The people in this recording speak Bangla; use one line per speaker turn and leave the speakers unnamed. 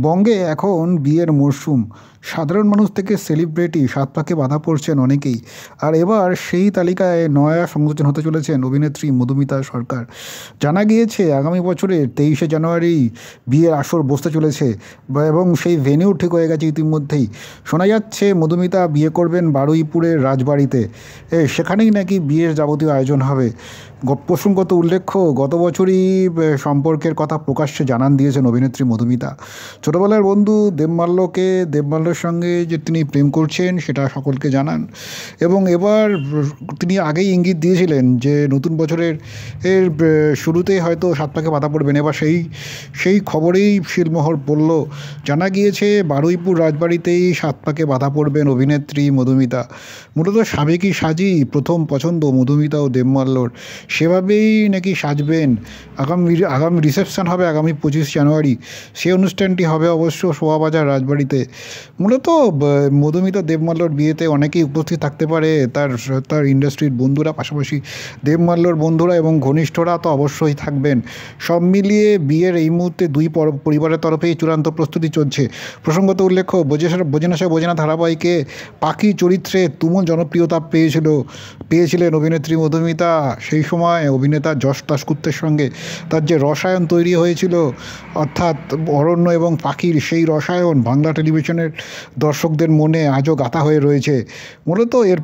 বঙ্গে এখন বিয়ের মরশুম। সাধারণ মানুষ থেকে সেলিব্রিটি সাত পাকে বাঁধা পড়ছেন অনেকেই। আর এবার সেই তালিকায় নয়া সংযোজন হতে চলেছেন অভিনেত্রী মধুমিতা সরকার। জানা গিয়েছে আগামী বছরের 23শে জানুয়ারি বিয়ের আসর বসতে চলেছে এবং সেই ভেন্যু ঠিক হয়ে গেছে ইতিমধ্যেই। শোনা যাচ্ছে মধুমিতা বিয়ে করবেন বারুইপুরের রাজবাড়িতে। সেখানেই নাকি বিয়ের যাবতীয় আয়োজন হবে। প্রসঙ্গত উল্লেখ্য, গত বছরই সম্পর্কের কথা প্রকাশ্যে জানান দিয়েছেন অভিনেত্রী মধুমিতা। ছোটবেলার বন্ধু দেবমাল্যর সঙ্গে যে তিনি প্রেম করছেন সেটা সকলকে জানান, এবং এবার তিনি আগেই ইঙ্গিত দিয়েছিলেন যে নতুন বছরের শুরুতেই হয়তো সাত পাকে বাধা পড়বেন। এবার সেই খবরেই শিলমোহর পড়ল। জানা গিয়েছে বারুইপুর রাজবাড়িতেই সাত পাকে বাধা পড়বেন অভিনেত্রী মধুমিতা। মূলত সাবেকি সাজই প্রথম পছন্দ মধুমিতা ও দেবমাল্যর, সেভাবেই নাকি সাজবেন। আগামী রিসেপশন হবে আগামী 25 জানুয়ারি। সেই অনুষ্ঠানটি হবে অবশ্য শোভাবাজার রাজবাড়িতে। মূলত মধুমিতা দেবমাল্যর বিয়েতে অনেকেই উপস্থিত থাকতে পারে, তার ইন্ডাস্ট্রির বন্ধুরা, পাশাপাশি দেবমাল্যর বন্ধুরা এবং ঘনিষ্ঠরা তো অবশ্যই থাকবেন। সব মিলিয়ে বিয়ের এই মুহূর্তে দুই পরিবারের তরফেই চূড়ান্ত প্রস্তুতি চলছে। প্রসঙ্গত উল্লেখ্য, বোঝেনা ধারাবাহিকে পাখি চরিত্রে তুমুল জনপ্রিয়তা পেয়েছিলেন অভিনেত্রী মধুমিতা। সেই সময় অভিনেতা যশ দাশগুপ্তের সঙ্গে তার যে রসায়ন তৈরি হয়েছিল, অর্থাৎ অরণ্য এবং পাখির সেই রসায়ন বাংলা টেলিভিশনের দর্শকদের মনে আজও গাঁথা হয়ে রয়েছে। মূলত এর